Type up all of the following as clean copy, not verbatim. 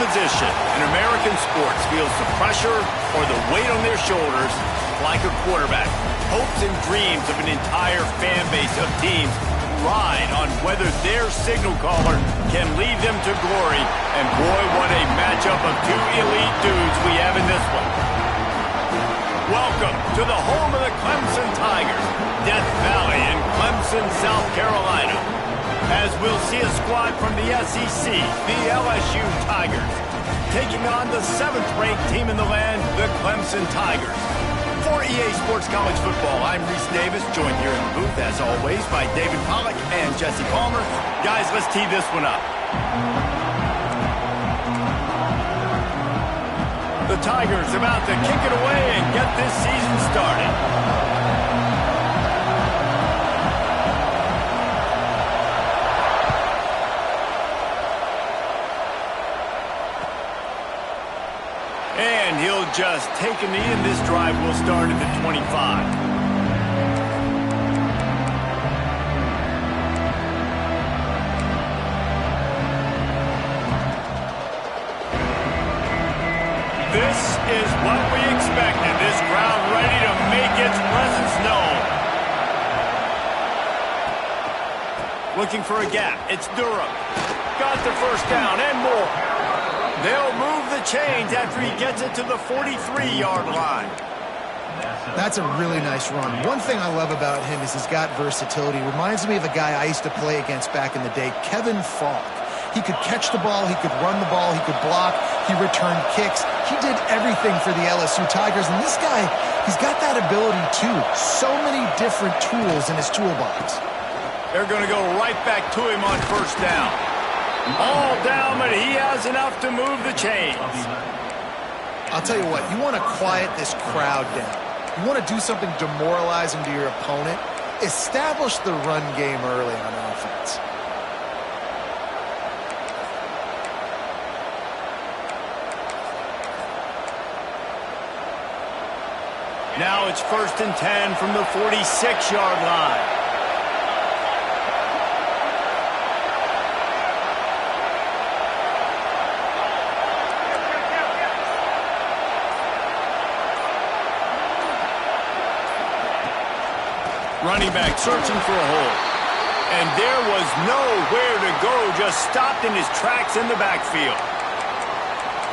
position in American sports feels the pressure or the weight on their shoulders like a quarterback. Hopes and dreams of an entire fan base of teams ride on whether their signal caller can lead them to glory. And boy, what a matchup of two elite dudes we have in this one. Welcome to the home of the Clemson Tigers, Death Valley in Clemson, South Carolina. As we'll see a squad from the SEC, the LSU Tigers, taking on the 7th-ranked team in the land, the Clemson Tigers. For EA Sports College Football, I'm Reese Davis, joined here in the booth, as always, by David Pollack and Jesse Palmer. Guys, let's tee this one up. The Tigers about to kick it away and get this season started. And he'll just take a knee, and this drive will start at the 25. This is what we expected. This crowd ready to make its presence known. Looking for a gap. It's Durham. Got the first down and more. They'll move the chains after he gets it to the 43-yard line. That's a really nice run. One thing I love about him is he's got versatility. Reminds me of a guy I used to play against back in the day, Kevin Falk. He could catch the ball, he could run the ball, he could block, he returned kicks. He did everything for the LSU Tigers, and this guy, he's got that ability too. So many different tools in his toolbox. They're going to go right back to him on first down. All down, but he has enough to move the chains. I'll tell you what, you want to quiet this crowd down. You want to do something demoralizing to your opponent. Establish the run game early on offense. Now it's 1st and 10 from the 46-yard line. Running back searching for a hole. And there was nowhere to go, just stopped in his tracks in the backfield.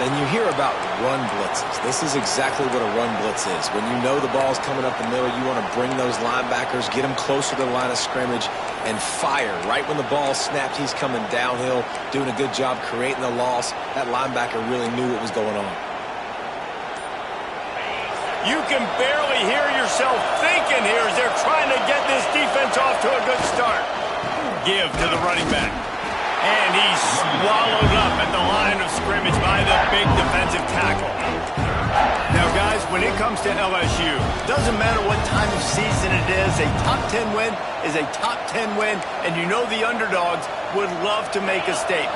And you hear about run blitzes. This is exactly what a run blitz is. When you know the ball's coming up the middle, you want to bring those linebackers, get them closer to the line of scrimmage, and fire. Right when the ball snapped, he's coming downhill, doing a good job creating the loss. That linebacker really knew what was going on. You can barely hear yourself thinking here as they're trying to get this defense off to a good start. Give to the running back. And he's swallowed up at the line of scrimmage by the big defensive tackle. Now, guys, when it comes to LSU, doesn't matter what time of season it is, a top 10 win is a top 10 win, and you know the underdogs would love to make a statement.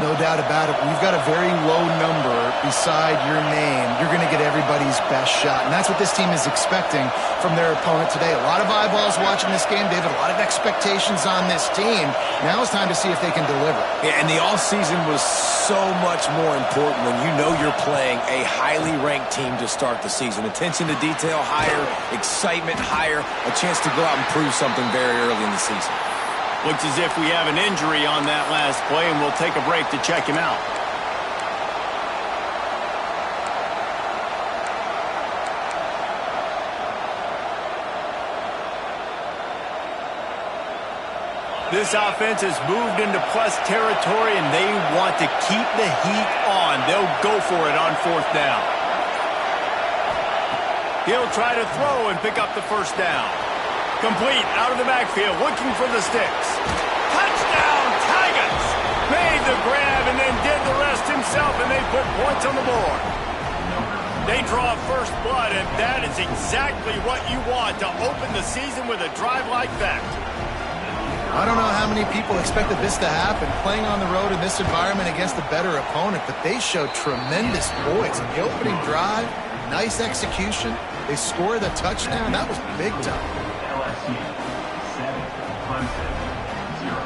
No doubt about it. We've got a very low number beside your name. You're going to get everybody's best shot, and that's what this team is expecting from their opponent today. A lot of eyeballs watching this game, David. A lot of expectations on this team. Now it's time to see if they can deliver. Yeah, and the offseason was so much more important when you know you're playing a highly ranked team to start the season. Attention to detail higher, excitement higher, a chance to go out and prove something very early in the season. Looks as if we have an injury on that last play, and we'll take a break to check him out. This offense has moved into plus territory, and they want to keep the heat on. They'll go for it on 4th down. He'll try to throw and pick up the first down. Complete out of the backfield, looking for the sticks. Touchdown, Tigers! Made the grab and then did the rest himself, and they put points on the board. They draw first blood, and that is exactly what you want to open the season with a drive like that. I don't know how many people expected this to happen, playing on the road in this environment against a better opponent, but they showed tremendous poise. In the opening drive, nice execution. They scored a touchdown. That was big time. LSU 7, Clemson 0.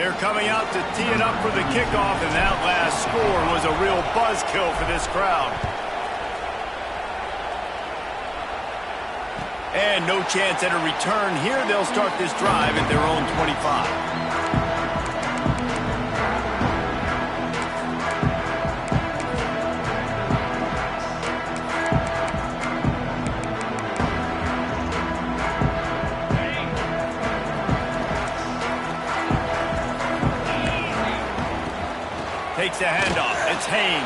They're coming out to tee it up for the kickoff, and that last score was a real buzzkill for this crowd. And no chance at a return here. They'll start this drive at their own 25. Takes the handoff. It's Haynes.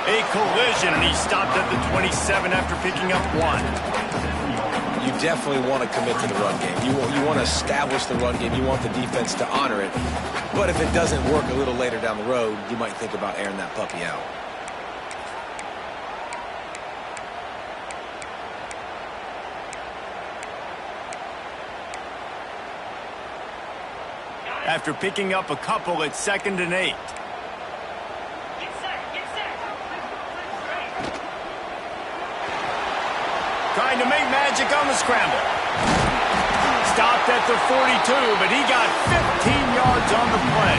A collision, and he stopped at the 27 after picking up 1. You definitely want to commit to the run game. You want to establish the run game. You want the defense to honor it. But if it doesn't work a little later down the road, you might think about airing that puppy out. After picking up a couple, it's 2nd and 8. Trying to make magic on the scramble. Stopped at the 42, but he got 15 yards on the play.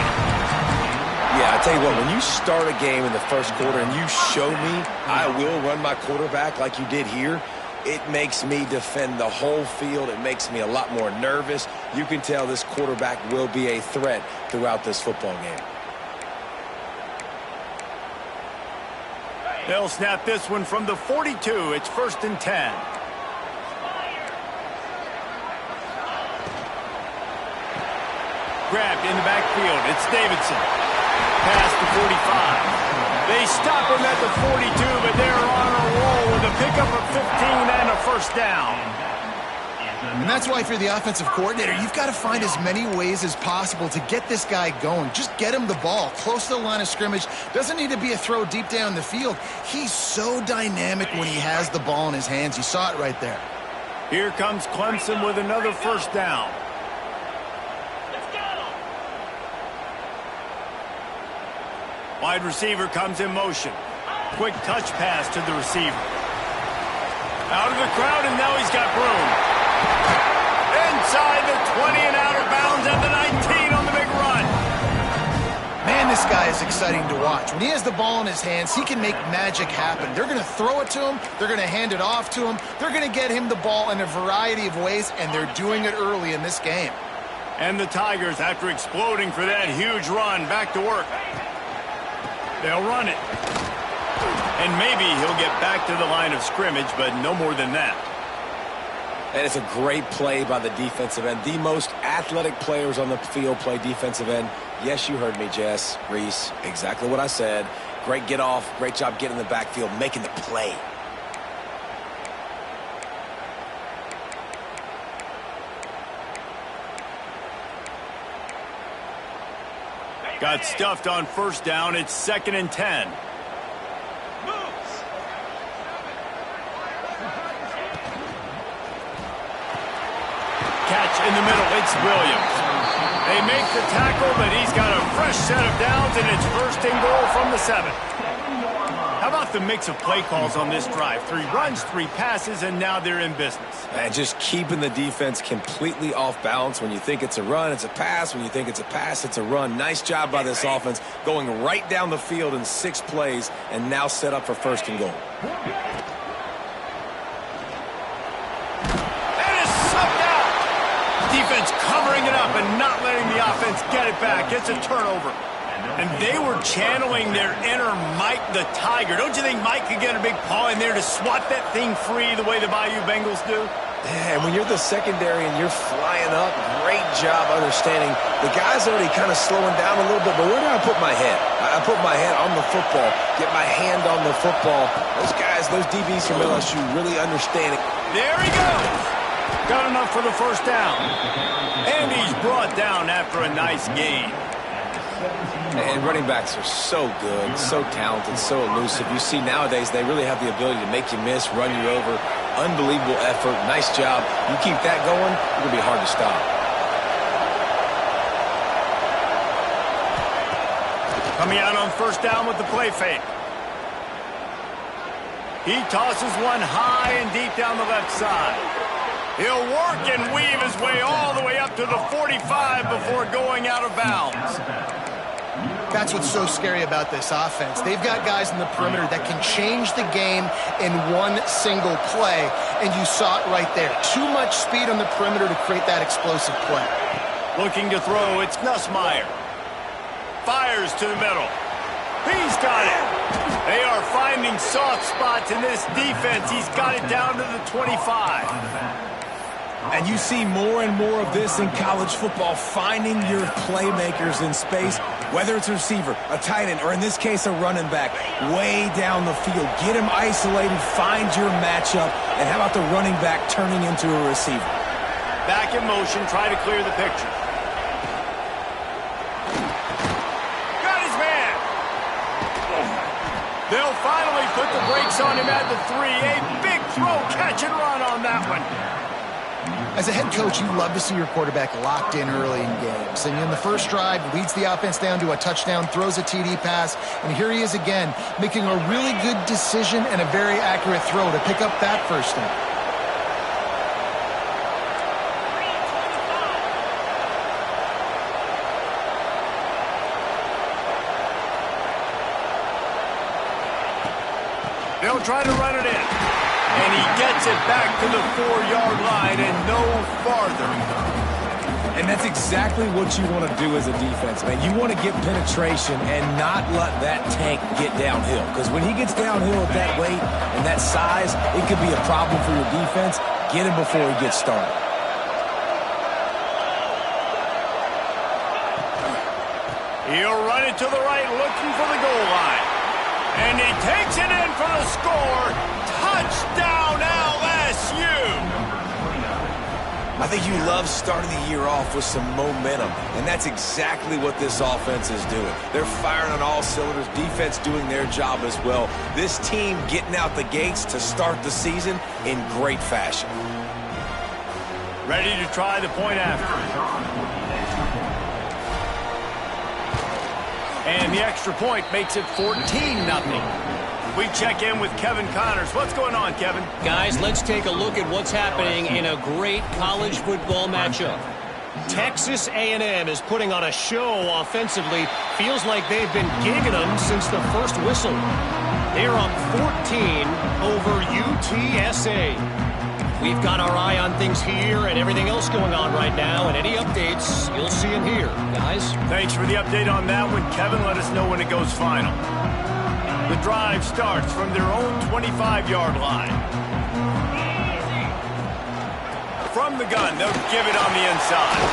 Yeah, I tell you what, when you start a game in the first quarter and you show me I will run my quarterback like you did here, it makes me defend the whole field. It makes me a lot more nervous. You can tell this quarterback will be a threat throughout this football game. They'll snap this one from the 42. It's 1st and 10. Grabbed in the backfield. It's Davidson. Past the 45. They stop him at the 42, but they're on a roll with a pickup of 15 and a first down. And that's why if you're the offensive coordinator, you've got to find as many ways as possible to get this guy going. Just get him the ball close to the line of scrimmage. Doesn't need to be a throw deep down the field. He's so dynamic when he has the ball in his hands. You saw it right there. Here comes Clemson with another first down. Wide receiver comes in motion. Quick touch pass to the receiver. Out of the crowd, and now he's got room. Inside the 20 and out of bounds at the 19 on the big run. Man, this guy is exciting to watch. When he has the ball in his hands, he can make magic happen. They're going to throw it to him. They're going to hand it off to him. They're going to get him the ball in a variety of ways, and they're doing it early in this game. And the Tigers, after exploding for that huge run, back to work. They'll run it. And maybe he'll get back to the line of scrimmage, but no more than that. And it's a great play by the defensive end. The most athletic players on the field play defensive end. Yes, you heard me, Jess, Reese. Exactly what I said. Great get off. Great job getting in the backfield, making the play. Got stuffed on first down. It's 2nd and 10. Catch in the middle. It's Williams. They make the tackle, but he's got a fresh set of downs, and it's 1st and goal from the 7. How about the mix of play calls on this drive? 3 runs, 3 passes, and now they're in business. And just keeping the defense completely off balance. When you think it's a run, it's a pass. When you think it's a pass, it's a run. Nice job by this offense going right down the field in 6 plays and now set up for 1st and goal. That is sucked out. Defense covering it up and not letting the offense get it back. It's a turnover. And they were channeling their inner Mike the Tiger. Don't you think Mike could get a big paw in there to swat that thing free the way the Bayou Bengals do? Yeah, and when you're the secondary and you're flying up, great job understanding. The guy's already kind of slowing down a little bit, but where do I put my head? I put my head on the football, get my hand on the football. Those guys, those DBs from LSU really understand it. There he goes. Got enough for the first down. And he's brought down after a nice gain. And running backs are so good, so talented, so elusive. You see nowadays they really have the ability to make you miss, run you over. Unbelievable effort. Nice job. You keep that going, it'll be hard to stop. Coming out on first down with the play fake. He tosses one high and deep down the left side. He'll work and weave his way all the way up to the 45 before going out of bounds. That's what's so scary about this offense. They've got guys in the perimeter that can change the game in one single play, and you saw it right there. Too much speed on the perimeter to create that explosive play. Looking to throw, it's Nussmeier. Fires to the middle. He's got it. They are finding soft spots in this defense. He's got it down to the 25. And you see more and more of this in college football, finding your playmakers in space, whether it's a receiver, a tight end, or in this case, a running back, way down the field. Get him isolated, find your matchup, and how about the running back turning into a receiver? Back in motion, try to clear the picture. Got his man. They'll finally put the brakes on him at the 3. A big throw, catch and run on that one. As a head coach, you love to see your quarterback locked in early in games. And in the first drive, leads the offense down to a touchdown, throws a TD pass, and here he is again, making a really good decision and a very accurate throw to pick up that first down. They'll try to run it in. And he gets it back to the 4-yard line and no farther. And that's exactly what you want to do as a defense, man. You want to get penetration and not let that tank get downhill. Because when he gets downhill at that weight and that size, it could be a problem for your defense. Get him before he gets started. He'll run it to the right, looking for the goal line. And he takes it in for the score. Touchdown, LSU! I think you love starting the year off with some momentum, and that's exactly what this offense is doing. They're firing on all cylinders, defense doing their job as well. This team getting out the gates to start the season in great fashion. Ready to try the point after. And the extra point makes it 14-0. We check in with Kevin Connors. What's going on, Kevin? Guys, let's take a look at what's happening in a great college football matchup. Texas A&M is putting on a show offensively. Feels like they've been gigging them since the first whistle. They're up 14 over UTSA. We've got our eye on things here and everything else going on right now, and any updates, you'll see them here. Guys? Thanks for the update on that one, Kevin. Let us know when it goes final. The drive starts from their own 25-yard line. From the gun, they'll give it on the inside.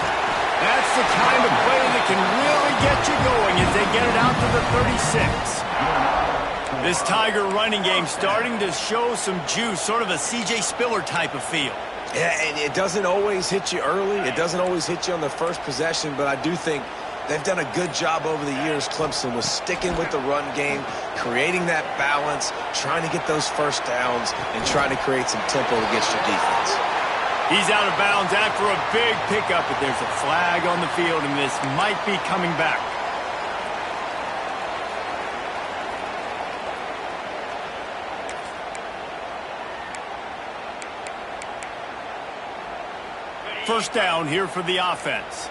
That's the kind of play that can really get you going as they get it out to the 36. This Tiger running game starting to show some juice, sort of a C.J. Spiller type of feel. Yeah, and it doesn't always hit you early. It doesn't always hit you on the first possession, but I do think they've done a good job over the years, Clemson, with sticking with the run game, creating that balance, trying to get those first downs, and trying to create some tempo against your defense. He's out of bounds after a big pickup, but there's a flag on the field, and this might be coming back. First down here for the offense.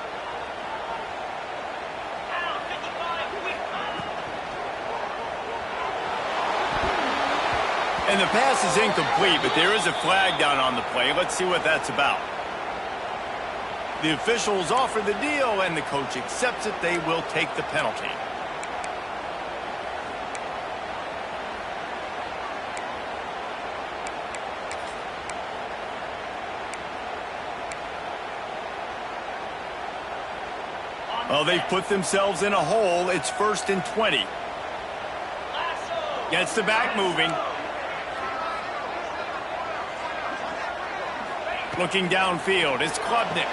And the pass is incomplete, but there is a flag down on the play. Let's see what that's about. The officials offer the deal, and the coach accepts it. They will take the penalty. Well, they've put themselves in a hole. It's 1st and 20. Gets the back moving. Looking downfield, it's Klubnik.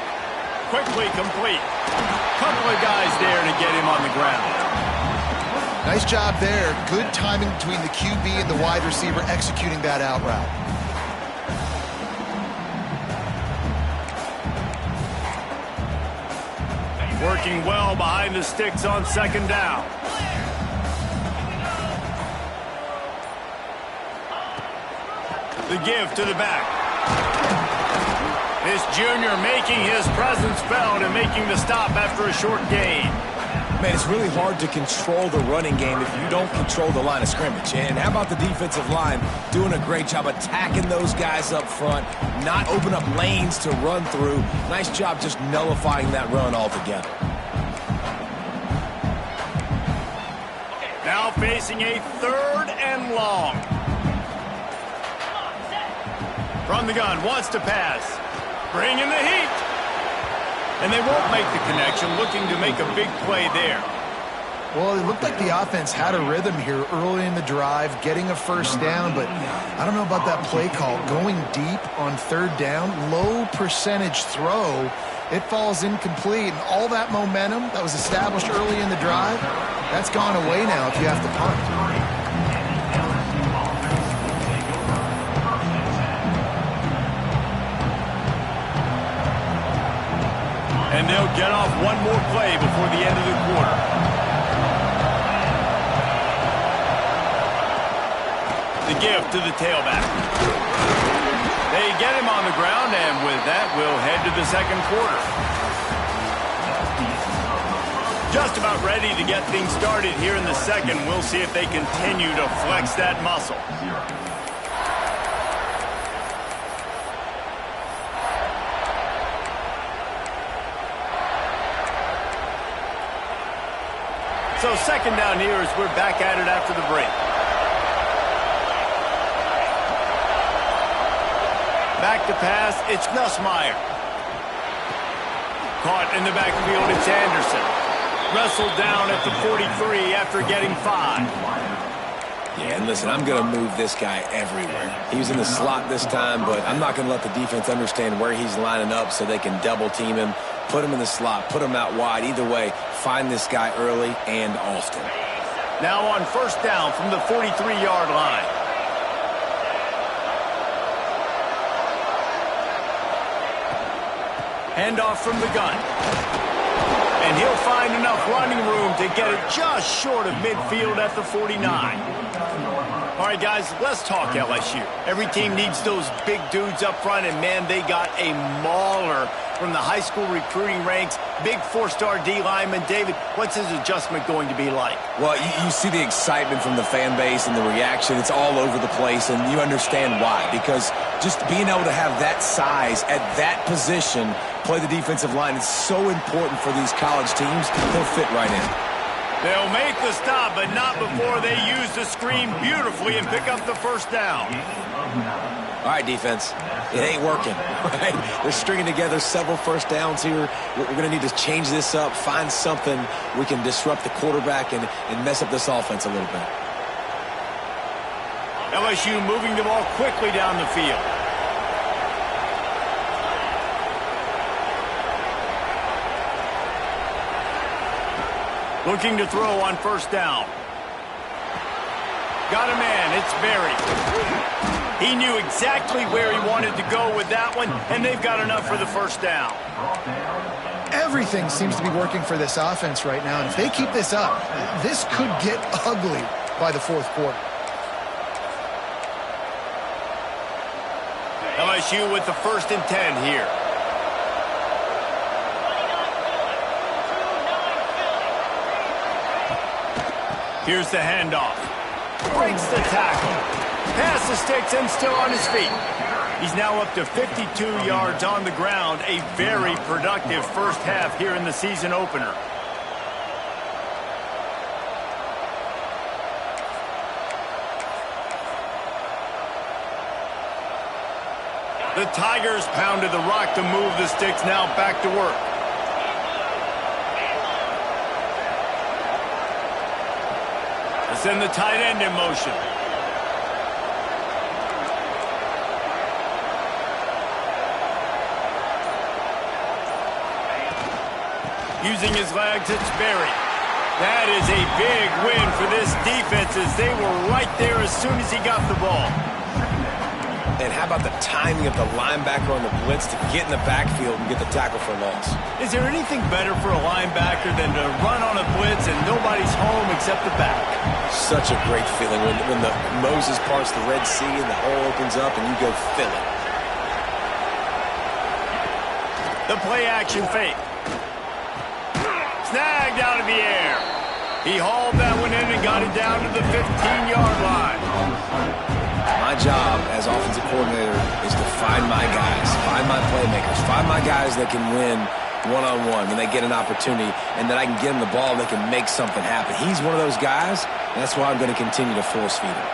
Quickly complete. Couple of guys there to get him on the ground. Nice job there. Good timing between the QB and the wide receiver executing that out route. Working well behind the sticks on 2nd down. The give to the back. This junior making his presence felt and making the stop after a short gain. Man, it's really hard to control the running game if you don't control the line of scrimmage. And how about the defensive line doing a great job attacking those guys up front, not open up lanes to run through. Nice job just nullifying that run altogether. Now facing a 3rd and long. From the gun, wants to pass. Bring in the heat. And they won't make the connection, looking to make a big play there. Well, it looked like the offense had a rhythm here early in the drive, getting a first down, but I don't know about that play call. Going deep on 3rd down, low percentage throw, it falls incomplete, and all that momentum that was established early in the drive, that's gone away now if you have to punt. And they'll get off one more play before the end of the quarter. The give to the tailback. They get him on the ground, and with that, we'll head to the second quarter. Just about ready to get things started here in the second. We'll see if they continue to flex that muscle. So second down here as we're back at it after the break. Back to pass, it's Nussmeier. Caught in the backfield, it's Anderson. Wrestled down at the 43 after getting 5. Yeah, and listen, I'm going to move this guy everywhere. He was in the slot this time, but I'm not going to let the defense understand where he's lining up so they can double team him, put him in the slot, put him out wide. Either way, find this guy early and often. Now on first down from the 43-yard line. Handoff from the gun. And he'll find enough running room to get it just short of midfield at the 49. All right, guys, let's talk LSU. Every team needs those big dudes up front, and, man, they got a mauler from the high school recruiting ranks. Big 4-star D lineman. David, what's his adjustment going to be like? Well, you see the excitement from the fan base and the reaction. It's all over the place, and you understand why. Because just being able to have that size at that position, play the defensive line, it's so important for these college teams. He'll fit right in. They'll make the stop, but not before they use the screen beautifully and pick up the first down. All right, defense. It ain't working, right? They're stringing together several first downs here. We're going to need to change this up, find something we can disrupt the quarterback and mess up this offense a little bit. LSU moving the ball quickly down the field. Looking to throw on first down. Got a man, it's Berry. He knew exactly where he wanted to go with that one, and they've got enough for the first down. Everything seems to be working for this offense right now, and if they keep this up, this could get ugly by the fourth quarter. LSU with the 1st and 10 here. Here's the handoff. Breaks the tackle. Pass the sticks and still on his feet. He's now up to 52 yards on the ground. A very productive first half here in the season opener. The Tigers pounded the rock to move the sticks, now back to work. Send the tight end in motion. Using his legs, it's Berry. That is a big win for this defense as they were right there as soon as he got the ball. And how about the timing of the linebacker on the blitz to get in the backfield and get the tackle for a loss? Is there anything better for a linebacker than to run on a blitz and nobody's home except the back? Such a great feeling when the Moses parts the Red Sea and the hole opens up and you go fill it. The play action fake. Snagged out of the air. He hauled that one in and got it down to the 15-yard line. My job as offensive coordinator is to find my guys, find my playmakers, find my guys that can win one-on-one when they get an opportunity, and that I can get them the ball and they can make something happen. He's one of those guys, and that's why I'm going to continue to force feed him.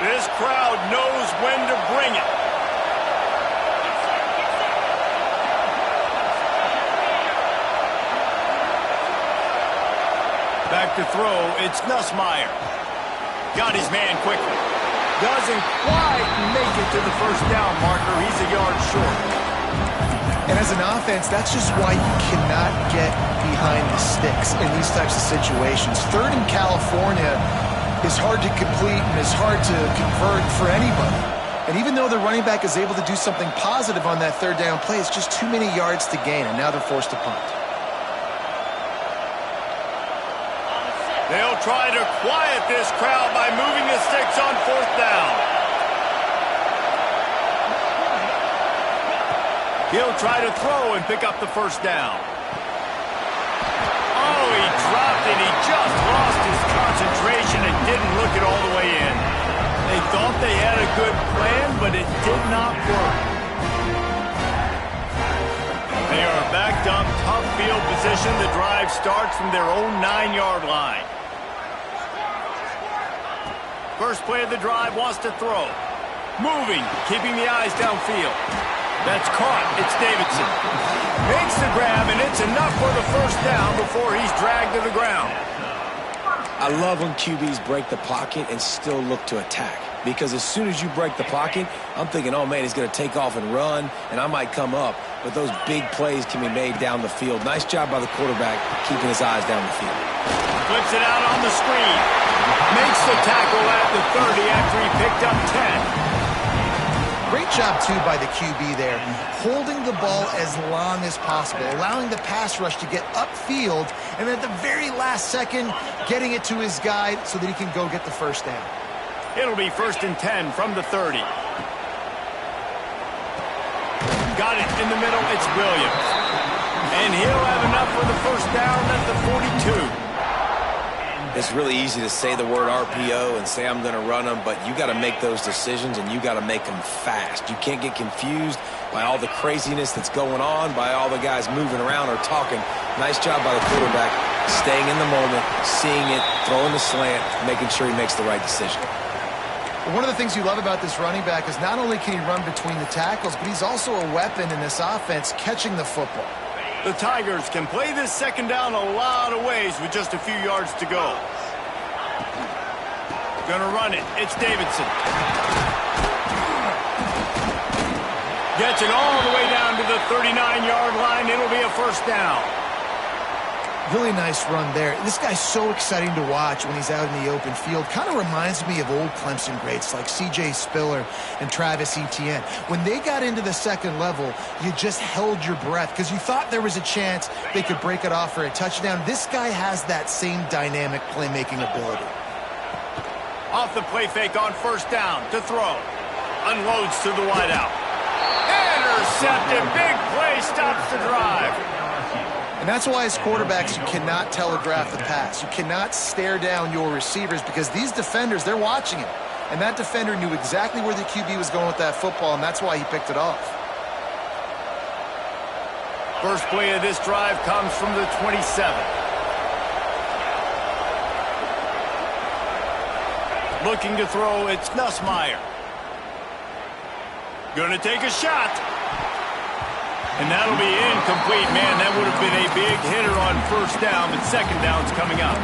This crowd knows when to bring it. Back to throw, it's Nussmeier. Got his man quickly. Doesn't quite make it to the first down marker. He's a yard short. And as an offense, that's just why you cannot get behind the sticks in these types of situations. Third in California is hard to complete and is hard to convert for anybody. And even though the running back is able to do something positive on that third down play, it's just too many yards to gain, and now they're forced to punt. They'll try to quiet this crowd by moving the sticks on fourth down. He'll try to throw and pick up the first down. Oh, he dropped it. He just lost his concentration and didn't look it all the way in. They thought they had a good plan, but it did not work. They are backed up, tough field position. The drive starts from their own 9-yard line. First play of the drive, wants to throw. Moving, keeping the eyes downfield. That's caught. It's Davidson. Makes the grab, and it's enough for the first down before he's dragged to the ground. I love when QBs break the pocket and still look to attack. Because as soon as you break the pocket, I'm thinking, oh, man, he's going to take off and run, and I might come up. But those big plays can be made down the field. Nice job by the quarterback keeping his eyes down the field. Flips it out on the screen. Makes the tackle at the 30 after he picked up 10. Great job, too, by the QB there, holding the ball as long as possible, allowing the pass rush to get upfield, and at the very last second, getting it to his guy so that he can go get the first down. It'll be 1st and 10 from the 30. Got it in the middle. It's Williams. And he'll have enough for the first down at the 42. It's really easy to say the word RPO and say I'm going to run them, but you got to make those decisions and you got to make them fast. You can't get confused by all the craziness that's going on, by all the guys moving around or talking. Nice job by the quarterback, staying in the moment, seeing it, throwing the slant, making sure he makes the right decision. One of the things you love about this running back is not only can he run between the tackles, but he's also a weapon in this offense catching the football. The Tigers can play this second down a lot of ways with just a few yards to go. Gonna run it. It's Davidson. Gets it all the way down to the 39-yard line. It'll be a first down. Really nice run there. This guy's so exciting to watch when he's out in the open field. Kind of reminds me of old Clemson greats like C.J. Spiller and Travis Etienne. When they got into the second level, you just held your breath because you thought there was a chance they could break it off for a touchdown. This guy has that same dynamic playmaking ability. Off the play fake on first down to throw. Unloads to the wideout. Intercepted. Big play stops the drive. And that's why as quarterbacks, you cannot telegraph the pass. You cannot stare down your receivers because these defenders, they're watching him. And that defender knew exactly where the QB was going with that football, and that's why he picked it off. First play of this drive comes from the 27. Looking to throw, it's Nussmeier. Gonna take a shot. And that'll be incomplete. Man, that would have been a big hitter on first down, but second down's coming up.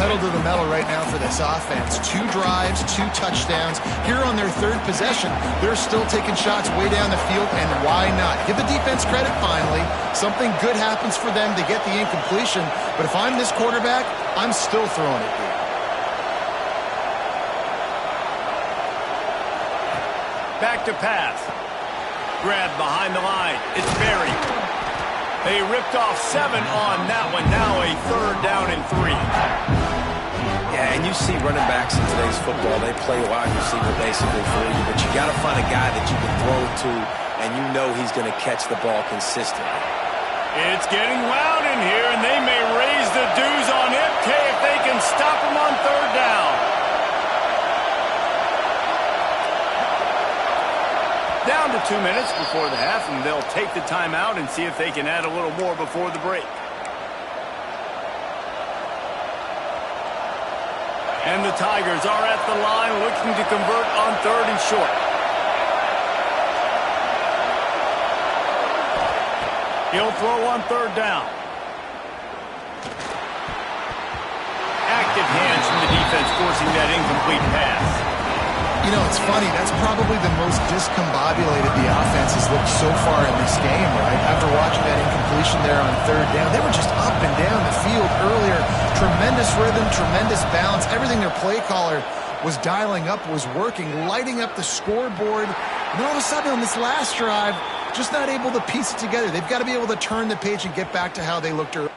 Pedal to the metal right now for this offense. 2 drives, 2 touchdowns. Here on their third possession, they're still taking shots way down the field, and why not? Give the defense credit finally. Something good happens for them to get the incompletion, but if I'm this quarterback, I'm still throwing it here. Back to pass. Grab behind the line. It's Berry. They ripped off 7 on that one. Now a 3rd down and 3. Yeah, Yeah, and you see running backs in today's football, they play wide receiver basically for you, but you got to find a guy that you can throw it to, and you know he's going to catch the ball consistently. It's getting loud in here, and they may raise the dues on MK if they can stop him on third down. Down to 2 minutes before the half, and they'll take the timeout and see if they can add a little more before the break. And the Tigers are at the line looking to convert on third and short. He'll throw on third down. Active hands from the defense forcing that incomplete pass. You know, it's funny. That's probably the most discombobulated the offense has looked so far in this game, right? After watching that incompletion there on third down, they were just up and down the field earlier. Tremendous rhythm, tremendous balance. Everything their play caller was dialing up was working, lighting up the scoreboard. And then all of a sudden on this last drive, just not able to piece it together. They've got to be able to turn the page and get back to how they looked earlier.